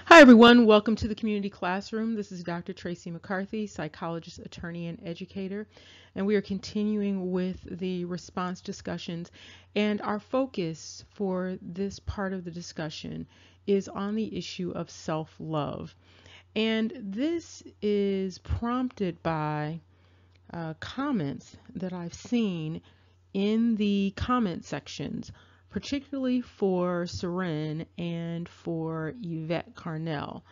Hi everyone, welcome to the Community Classroom. This is Dr. Tracey McCarthy, psychologist, attorney, and educator, and we are continuing with the response discussions, and our focus for this part of the discussion is on the issue of self-love. And this is prompted by comments that I've seen in the comment sections, particularly for Seren and for Yvette Carnell.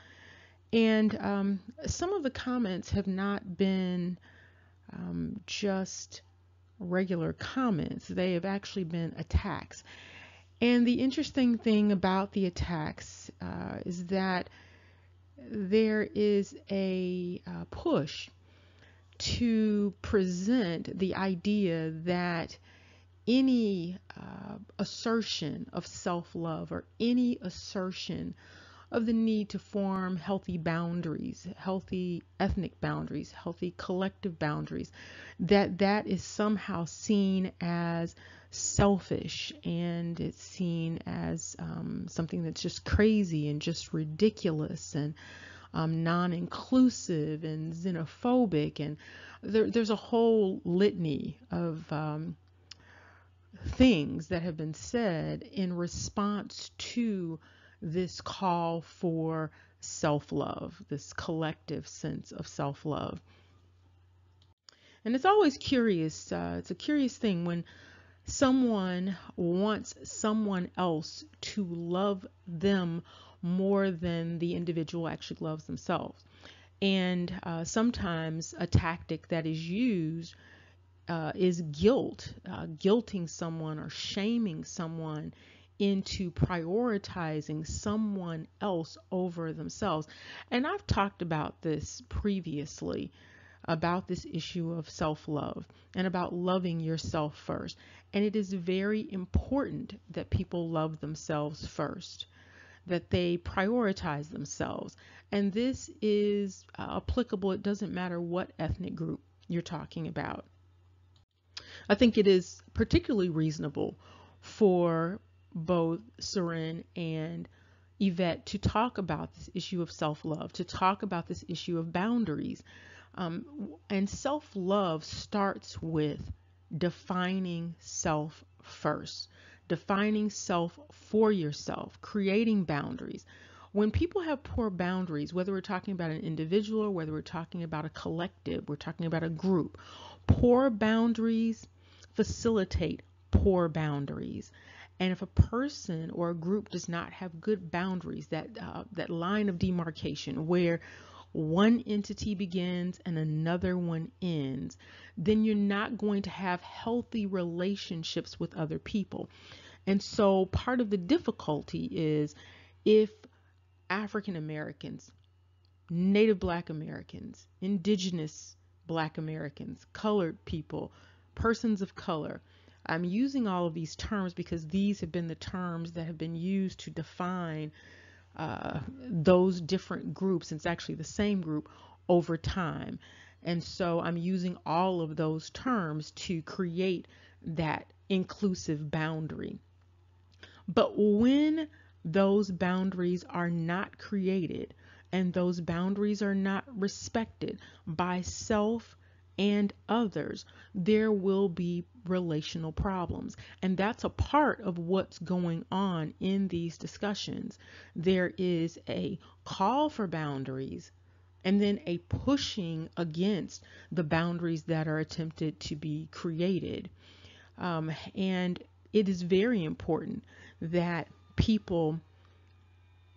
And some of the comments have not been just regular comments. They have actually been attacks. And the interesting thing about the attacks is that there is a push to present the idea that any assertion of self-love or any assertion of the need to form healthy boundaries, healthy ethnic boundaries, healthy collective boundaries, that is somehow seen as selfish, and it's seen as something that's just crazy and just ridiculous and non-inclusive and xenophobic, and there's a whole litany of things that have been said in response to this call for self-love, this collective sense of self-love. And it's always curious, it's a curious thing when someone wants someone else to love them more than the individual actually loves themselves. And sometimes a tactic that is used is guilt, guilting someone or shaming someone into prioritizing someone else over themselves. And I've talked about this previously, about this issue of self-love and about loving yourself first. And it is very important that people love themselves first, that they prioritize themselves. And this is applicable. It doesn't matter what ethnic group you're talking about. I think it is particularly reasonable for both Seren and Yvette to talk about this issue of self-love, to talk about this issue of boundaries. And self-love starts with defining self first, defining self for yourself, creating boundaries. When people have poor boundaries, whether we're talking about an individual or whether we're talking about a collective, we're talking about a group, poor boundaries facilitate poor boundaries. And if a person or a group does not have good boundaries, that line of demarcation where one entity begins and another one ends, then you're not going to have healthy relationships with other people. And so part of the difficulty is if African Americans, Native Black Americans, Indigenous Black Americans, colored people, persons of color. I'm using all of these terms because these have been the terms that have been used to define those different groups. It's actually the same group over time. And so I'm using all of those terms to create that inclusive boundary. But when those boundaries are not created and those boundaries are not respected by self and others, there will be relational problems. And that's a part of what's going on in these discussions. There is a call for boundaries and then a pushing against the boundaries that are attempted to be created. And it is very important that people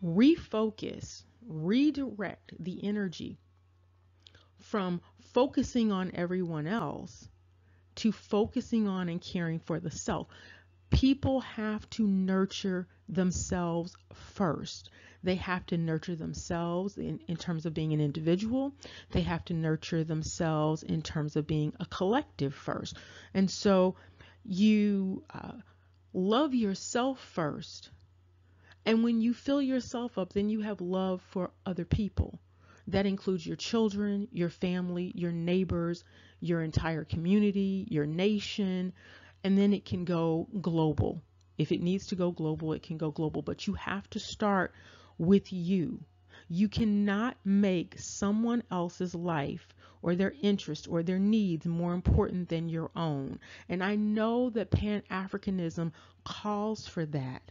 refocus, redirect the energy from focusing on everyone else to focusing on and caring for the self. People have to nurture themselves first. They have to nurture themselves in terms of being an individual. They have to nurture themselves in terms of being a collective first. And so you love yourself first. And when you fill yourself up, then you have love for other people. That includes your children, your family, your neighbors, your entire community, your nation, and then it can go global. If it needs to go global, it can go global, but you have to start with you. You cannot make someone else's life or their interests or their needs more important than your own. And I know that Pan-Africanism calls for that.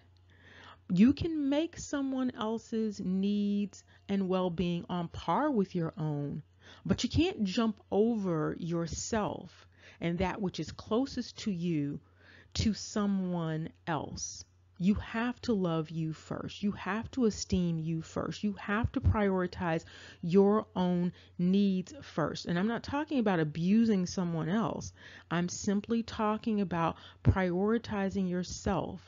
You can make someone else's needs and well-being on par with your own, but you can't jump over yourself and that which is closest to you to someone else. You have to love you first. You have to esteem you first. You have to prioritize your own needs first. And I'm not talking about abusing someone else. I'm simply talking about prioritizing yourself.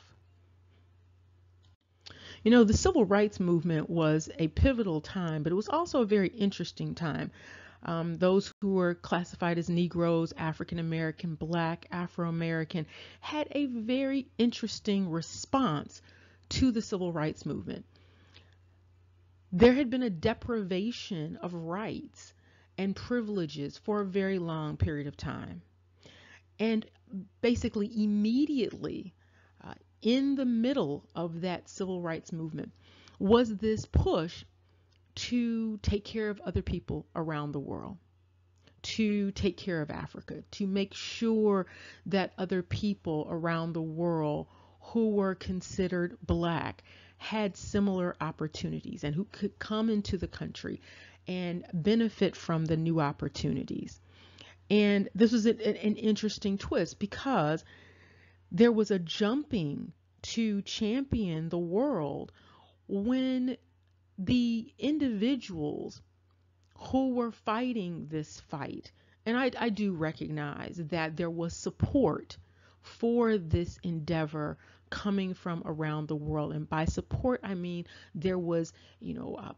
You know, the civil rights movement was a pivotal time, but it was also a very interesting time. Those who were classified as Negroes, African American, Black, Afro American, had a very interesting response to the civil rights movement. There had been a deprivation of rights and privileges for a very long period of time. And basically, immediately, in the middle of that civil rights movement, was this push to take care of other people around the world, to take care of Africa, to make sure that other people around the world who were considered Black had similar opportunities and who could come into the country and benefit from the new opportunities. And this was an interesting twist because there was a jumping to champion the world when the individuals who were fighting this fight, and I do recognize that there was support for this endeavor coming from around the world. And by support, I mean there was,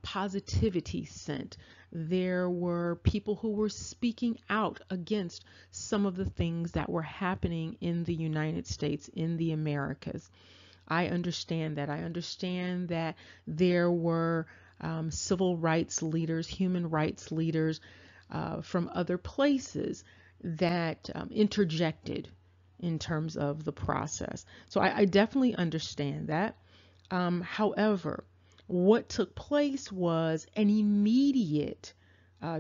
positivity sent. There were people who were speaking out against some of the things that were happening in the United States, in the Americas. I understand that. I understand that there were civil rights leaders, human rights leaders from other places that interjected in terms of the process. So I definitely understand that. However, what took place was an immediate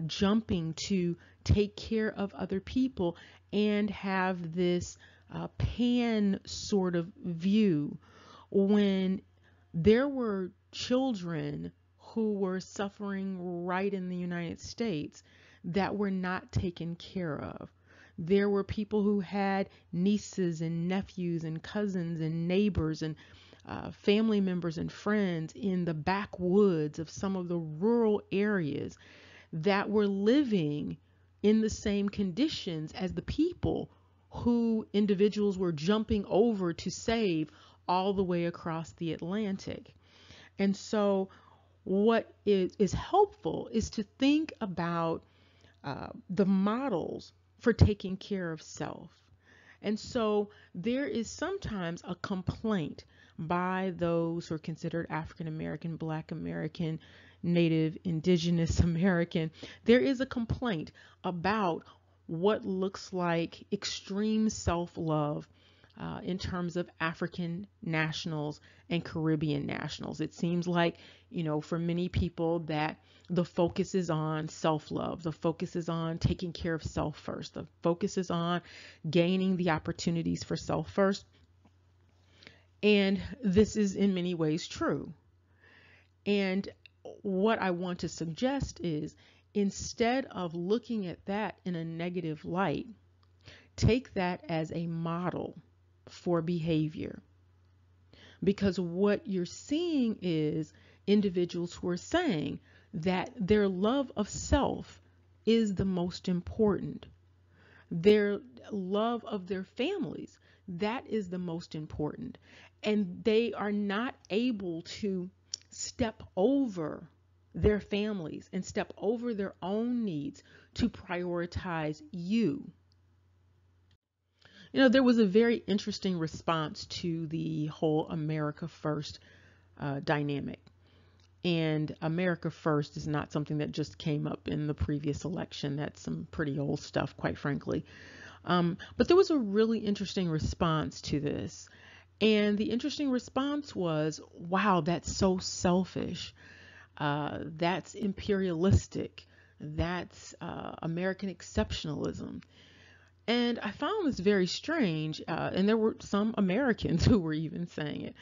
jumping to take care of other people and have this pan sort of view when there were children who were suffering right in the United States that were not taken care of. There were people who had nieces and nephews and cousins and neighbors and family members and friends in the backwoods of some of the rural areas that were living in the same conditions as the people who individuals were jumping over to save all the way across the Atlantic. And so what is helpful is to think about the models for taking care of self. And so there is sometimes a complaint by those who are considered African American, Black American, Native, Indigenous American. There is a complaint about what looks like extreme self-love in terms of African nationals and Caribbean nationals. It seems like, for many people that the focus is on self-love. The focus is on taking care of self first. The focus is on gaining the opportunities for self first. And this is in many ways true. And what I want to suggest is, instead of looking at that in a negative light, take that as a model for behavior. Because what you're seeing is individuals who are saying that their love of self is the most important. Their love of their families, that is the most important. And they are not able to step over their families and step over their own needs to prioritize you. There was a very interesting response to the whole America First dynamic. And America First is not something that just came up in the previous election. That's some pretty old stuff, quite frankly. But there was a really interesting response to this. And the interesting response was, wow, that's so selfish. That's imperialistic. That's American exceptionalism. And I found this very strange. And there were some Americans who were even saying it.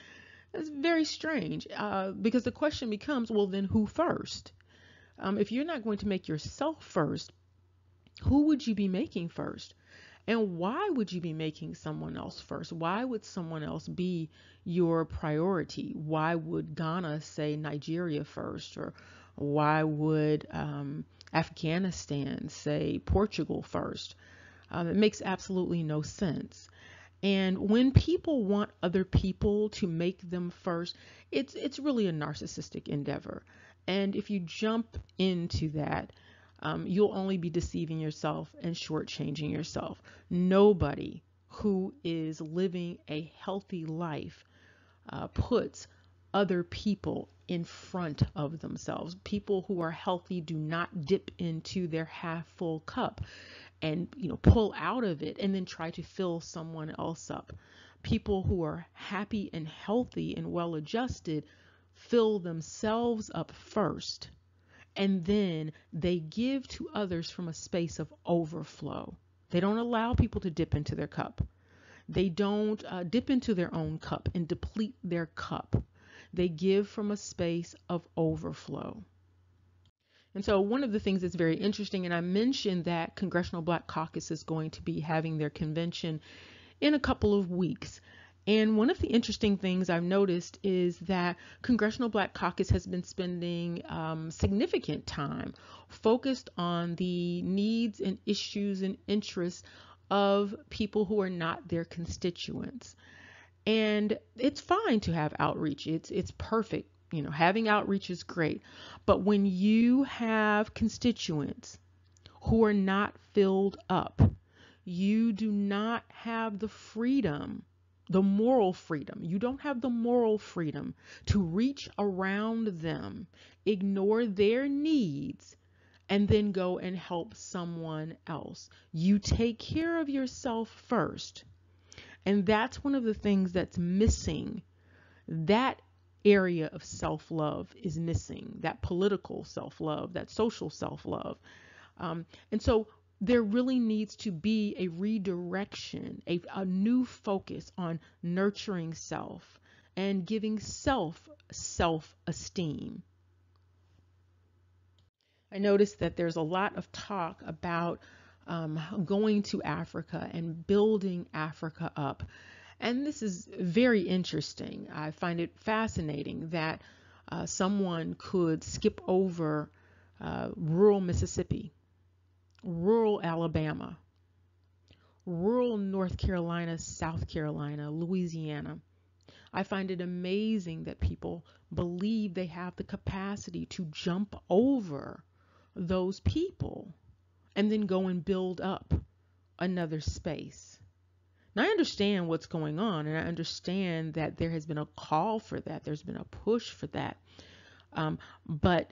It's very strange because the question becomes, well, then who first? If you're not going to make yourself first, who would you be making first? And why would you be making someone else first? Why would someone else be your priority? Why would Ghana say Nigeria first? Or why would Afghanistan say Portugal first? It makes absolutely no sense. And when people want other people to make them first, it's really a narcissistic endeavor. And if you jump into that, you'll only be deceiving yourself and shortchanging yourself. Nobody who is living a healthy life puts other people in front of themselves. People who are healthy do not dip into their half full cup and pull out of it and then try to fill someone else up. People who are happy and healthy and well adjusted fill themselves up first, and then they give to others from a space of overflow. They don't allow people to dip into their cup. They don't dip into their own cup and deplete their cup. They give from a space of overflow. And so one of the things that's very interesting, and I mentioned that Congressional Black Caucus is going to be having their convention in a couple of weeks. And one of the interesting things I've noticed is that Congressional Black Caucus has been spending significant time focused on the needs and issues and interests of people who are not their constituents. And it's fine to have outreach. It's perfect. Having outreach is great. But when you have constituents who are not filled up, you do not have the freedom, the moral freedom. You don't have the moral freedom to reach around them, ignore their needs, and then go and help someone else. You take care of yourself first. And that's one of the things that's missing. That area of self-love is missing, that political self-love, that social self-love. And so there really needs to be a redirection, a new focus on nurturing self and giving self-esteem. I noticed that there's a lot of talk about going to Africa and building Africa up. And this is very interesting. I find it fascinating that someone could skip over rural Mississippi, rural Alabama, rural North Carolina, South Carolina, Louisiana. I find it amazing that people believe they have the capacity to jump over those people and then go and build up another space. Now, I understand what's going on, and I understand that there has been a call for that. There's been a push for that. But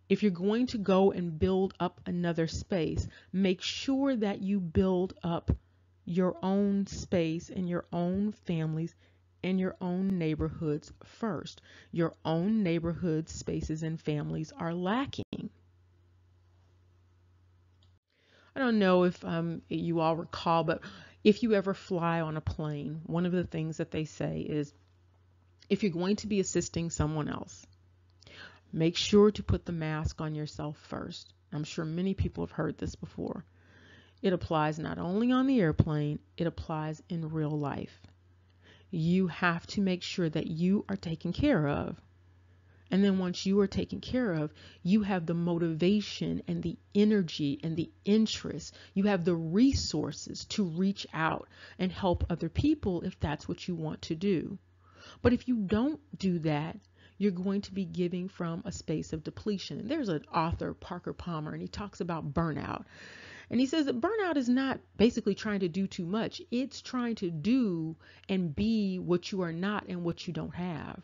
if you're going to go and build up another space, make sure that you build up your own space and your own families and your own neighborhoods first. Your own neighborhoods, spaces, and families are lacking. I don't know if you all recall, but if you ever fly on a plane, one of the things that they say is if you're going to be assisting someone else, make sure to put the mask on yourself first. I'm sure many people have heard this before. It applies not only on the airplane, it applies in real life. You have to make sure that you are taken care of. And then once you are taken care of, you have the motivation and the energy and the interest. You have the resources to reach out and help other people if that's what you want to do. But if you don't do that, you're going to be giving from a space of depletion. And there's an author, Parker Palmer, and he talks about burnout. And he says that burnout is not basically trying to do too much. It's trying to do and be what you are not and what you don't have.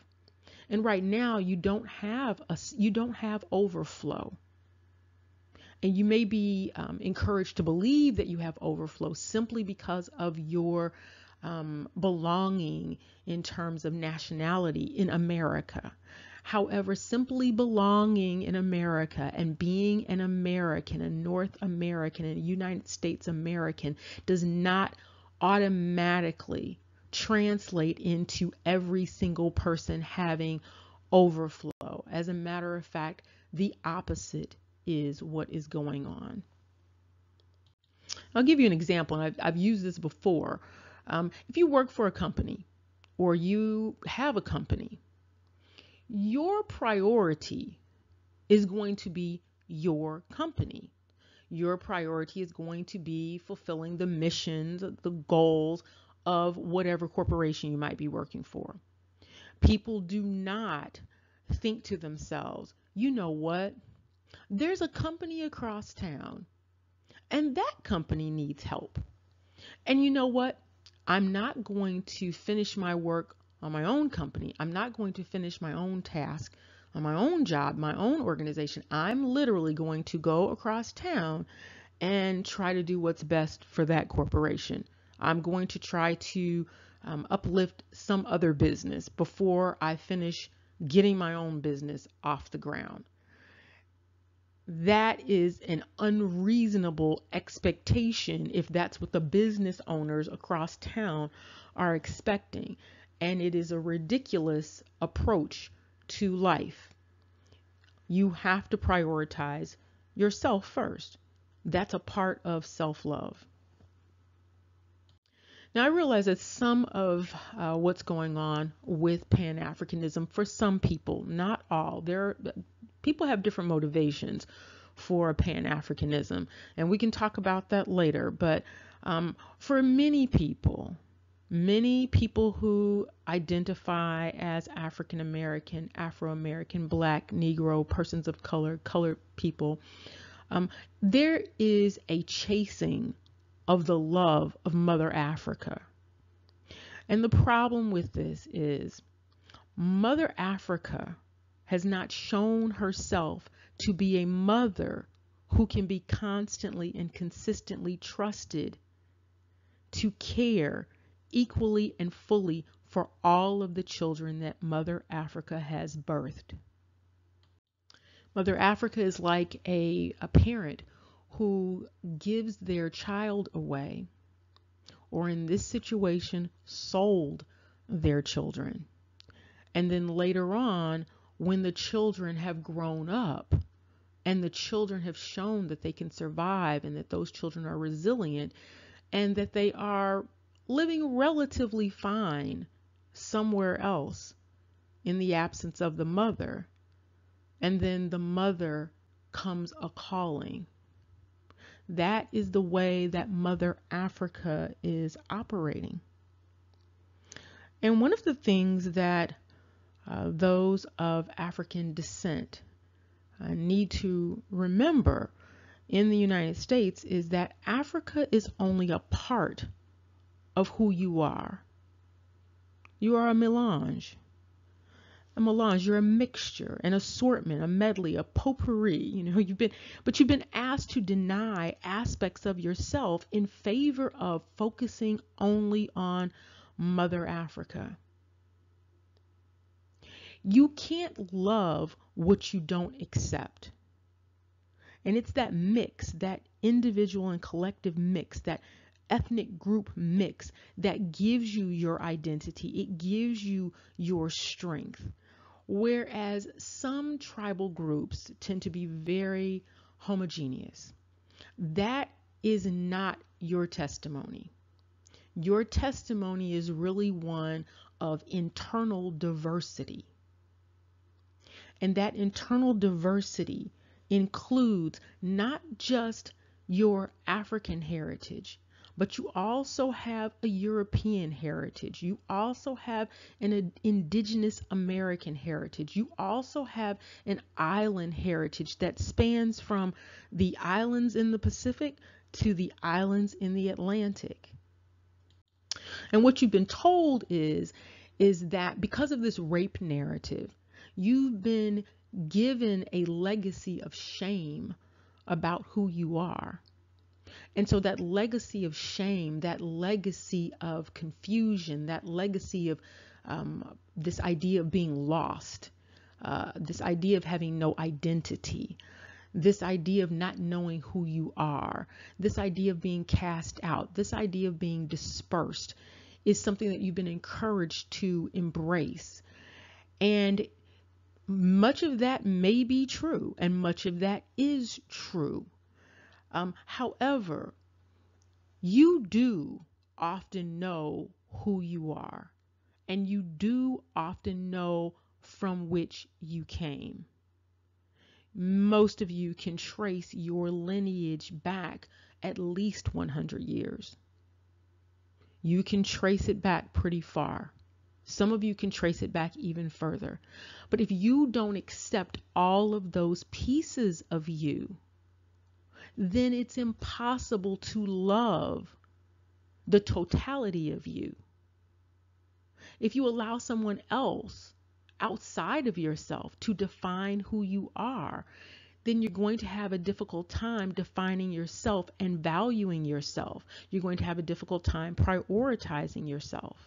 And right now you don't have overflow. And you may be encouraged to believe that you have overflow simply because of your belonging in terms of nationality in America. However, simply belonging in America and being an American, a North American, and a United States American does not automatically translate into every single person having overflow. As a matter of fact, the opposite is what is going on. I'll give you an example, and I've used this before. If you work for a company or you have a company, your priority is going to be your company. Your priority is going to be fulfilling the missions, the goals of whatever corporation you might be working for. People do not think to themselves, you know what? There's a company across town and that company needs help. And you know what? I'm not going to finish my work on my own company. I'm not going to finish my own task on my own job, my own organization. I'm literally going to go across town and try to do what's best for that corporation. I'm going to try to uplift some other business before I finish getting my own business off the ground. That is an unreasonable expectation if that's what the business owners across town are expecting. And it is a ridiculous approach to life. You have to prioritize yourself first. That's a part of self-love. Now, I realize that some of what's going on with Pan-Africanism, for some people, not all, people have different motivations for Pan-Africanism, and we can talk about that later. But for many people who identify as African American, Afro-American, Black, Negro, persons of color, colored people, there is a chasing of the love of Mother Africa. And the problem with this is Mother Africa has not shown herself to be a mother who can be constantly and consistently trusted to care equally and fully for all of the children that Mother Africa has birthed. Mother Africa is like a parent who gives their child away, or in this situation, sold their children. And then later on, when the children have grown up and the children have shown that they can survive and that those children are resilient and that they are living relatively fine somewhere else in the absence of the mother, and then the mother comes a calling. That is the way that Mother Africa is operating. And one of the things that those of African descent need to remember in the United States is that Africa is only a part of who you are. You are a melange. You're a mixture, an assortment, a medley, a potpourri. You've been asked to deny aspects of yourself in favor of focusing only on Mother Africa. You can't love what you don't accept. And it's that mix, that individual and collective mix, that ethnic group mix that gives you your identity. It gives you your strength. Whereas some tribal groups tend to be very homogeneous. That is not your testimony. Your testimony is really one of internal diversity. And that internal diversity includes not just your African heritage, but you also have a European heritage. You also have an indigenous American heritage. You also have an island heritage that spans from the islands in the Pacific to the islands in the Atlantic. And what you've been told is that because of this rape narrative, you've been given a legacy of shame about who you are. And so that legacy of shame, that legacy of confusion, that legacy of this idea of being lost, this idea of having no identity, this idea of not knowing who you are, this idea of being cast out, this idea of being dispersed is something that you've been encouraged to embrace. And much of that may be true, and much of that is true. However, you do often know who you are, and you do often know from which you came. Most of you can trace your lineage back at least 100 years. You can trace it back pretty far. Some of you can trace it back even further. But if you don't accept all of those pieces of you, then it's impossible to love the totality of you. If you allow someone else outside of yourself to define who you are, then you're going to have a difficult time defining yourself and valuing yourself. You're going to have a difficult time prioritizing yourself.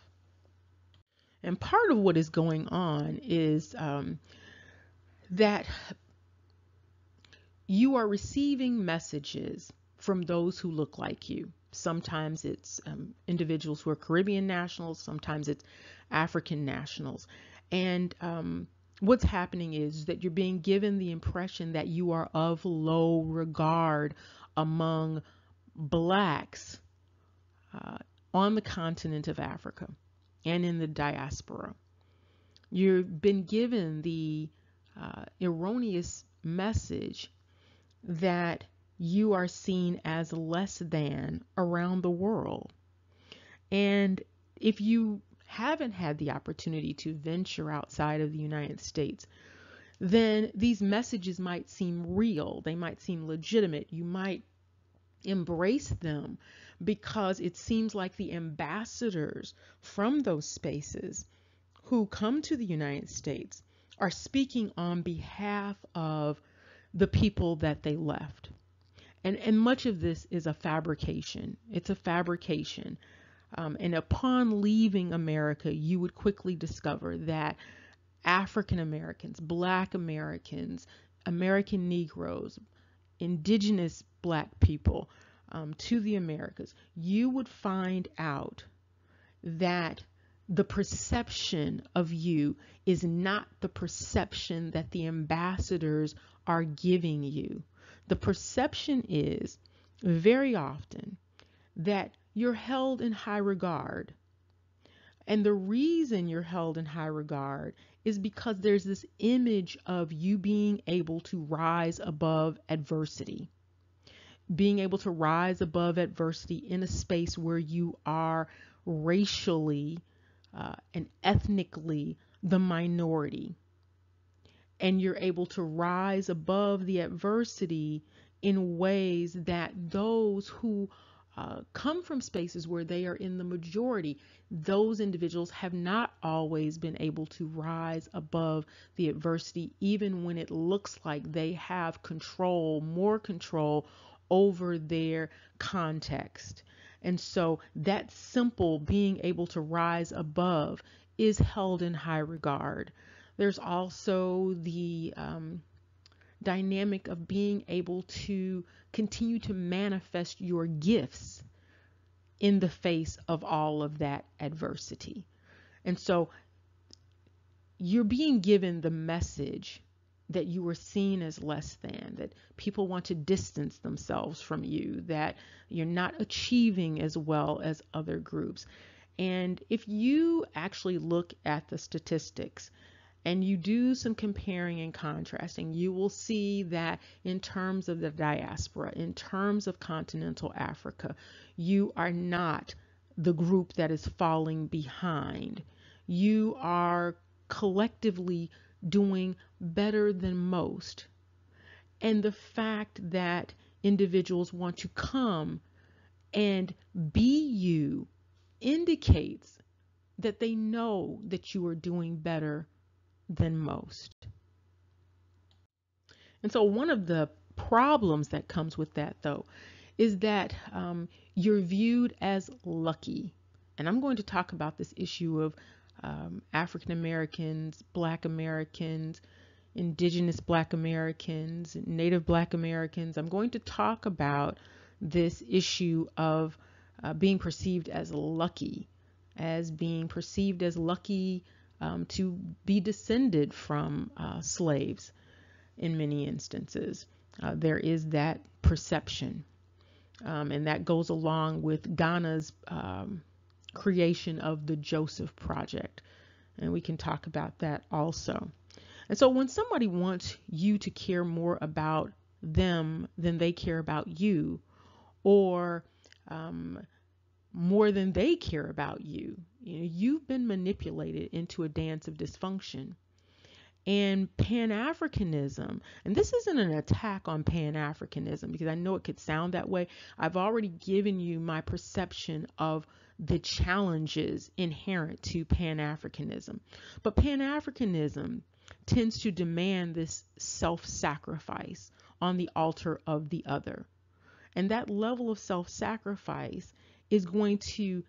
And part of what is going on is that you are receiving messages from those who look like you. Sometimes it's individuals who are Caribbean nationals, sometimes it's African nationals. And what's happening is that you're being given the impression that you are of low regard among Blacks on the continent of Africa and in the diaspora. You've been given the erroneous message that you are seen as less than around the world. And if you haven't had the opportunity to venture outside of the United States, then these messages might seem real. They might seem legitimate. You might embrace them because it seems like the ambassadors from those spaces who come to the United States are speaking on behalf of the people that they left. And much of this is a fabrication. It's a fabrication. And upon leaving America, you would quickly discover that African Americans, Black Americans, American Negroes, indigenous Black people to the Americas, you would find out that the perception of you is not the perception that the ambassadors are giving you. The perception is very often that you're held in high regard. And the reason you're held in high regard is because there's this image of you being able to rise above adversity, being able to rise above adversity in a space where you are racially and ethnically the minority. And you're able to rise above the adversity in ways that those who come from spaces where they are in the majority, those individuals have not always been able to rise above the adversity, even when it looks like they have control, more control over their context. And so that simple being able to rise above is held in high regard. There's also the dynamic of being able to continue to manifest your gifts in the face of all of that adversity. And so you're being given the message that you were seen as less than, that people want to distance themselves from you, that you're not achieving as well as other groups. And if you actually look at the statistics and you do some comparing and contrasting, you will see that in terms of the diaspora, in terms of continental Africa, you are not the group that is falling behind. You are collectively doing better than most. And the fact that individuals want to come and be you indicates that they know that you are doing better than most. And so one of the problems that comes with that, though, is that you're viewed as lucky. And I'm going to talk about this issue of African Americans, Black Americans, Indigenous Black Americans, Native Black Americans. I'm going to talk about this issue of being perceived as lucky, to be descended from slaves in many instances. There is that perception, and that goes along with Ghana's creation of the Joseph Project, and we can talk about that also. And so when somebody wants you to care more about them than they care about you, or more than they care about you, you've been manipulated into a dance of dysfunction. And Pan-Africanism, and this isn't an attack on Pan-Africanism because I know it could sound that way. I've already given you my perception of the challenges inherent to Pan-Africanism. But Pan-Africanism tends to demand this self-sacrifice on the altar of the other. And that level of self-sacrifice is going to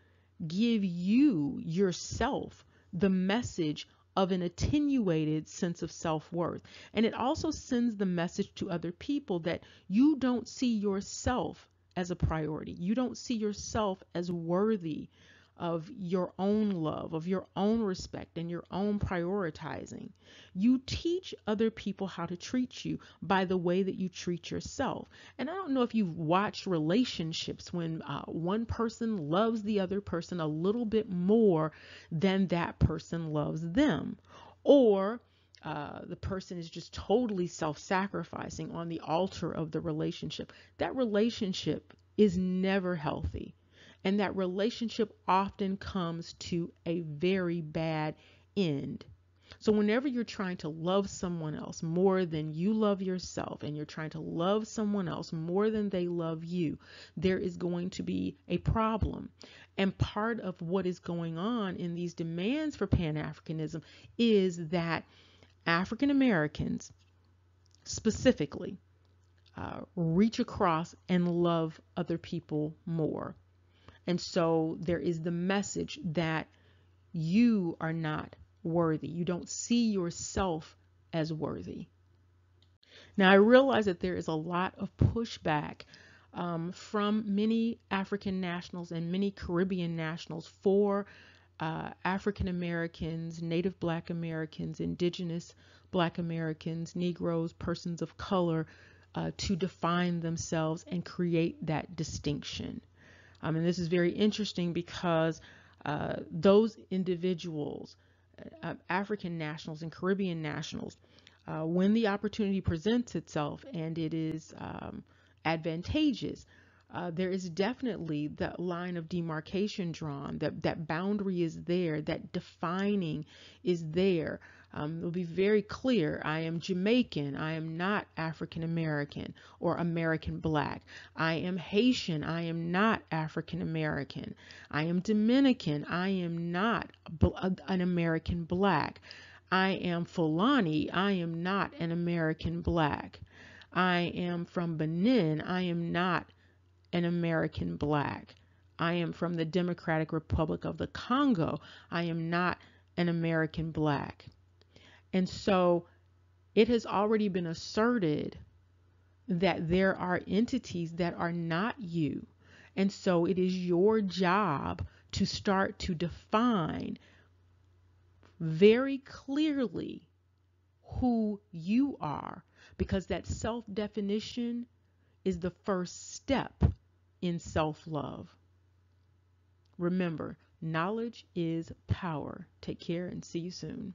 give you yourself the message of an attenuated sense of self-worth. And it also sends the message to other people that you don't see yourself as a priority. You don't see yourself as worthy of your own love, of your own respect, and your own prioritizing. You teach other people how to treat you by the way that you treat yourself. And I don't know if you've watched relationships when one person loves the other person a little bit more than that person loves them, or the person is just totally self-sacrificing on the altar of the relationship. That relationship is never healthy. And that relationship often comes to a very bad end. So whenever you're trying to love someone else more than you love yourself, and you're trying to love someone else more than they love you, there is going to be a problem. And part of what is going on in these demands for Pan-Africanism is that African Americans specifically reach across and love other people more. And so there is the message that you are not worthy. You don't see yourself as worthy. Now, I realize that there is a lot of pushback from many African nationals and many Caribbean nationals for African Americans, Native Black Americans, Indigenous Black Americans, Negroes, persons of color to define themselves and create that distinction. And this is very interesting because those individuals, African nationals and Caribbean nationals, when the opportunity presents itself and it is advantageous, there is definitely that line of demarcation drawn, that boundary is there, that defining is there. It'll be very clear. I am Jamaican. I am not African American or American Black. I am Haitian. I am not African American. I am Dominican. I am not an American Black. I am Fulani. I am not an American Black. I am from Benin. I am not an American Black. I am from the Democratic Republic of the Congo. I am not an American Black. And so it has already been asserted that there are entities that are not you. And so it is your job to start to define very clearly who you are, because that self-definition is the first step in self-love. Remember, knowledge is power. Take care and see you soon.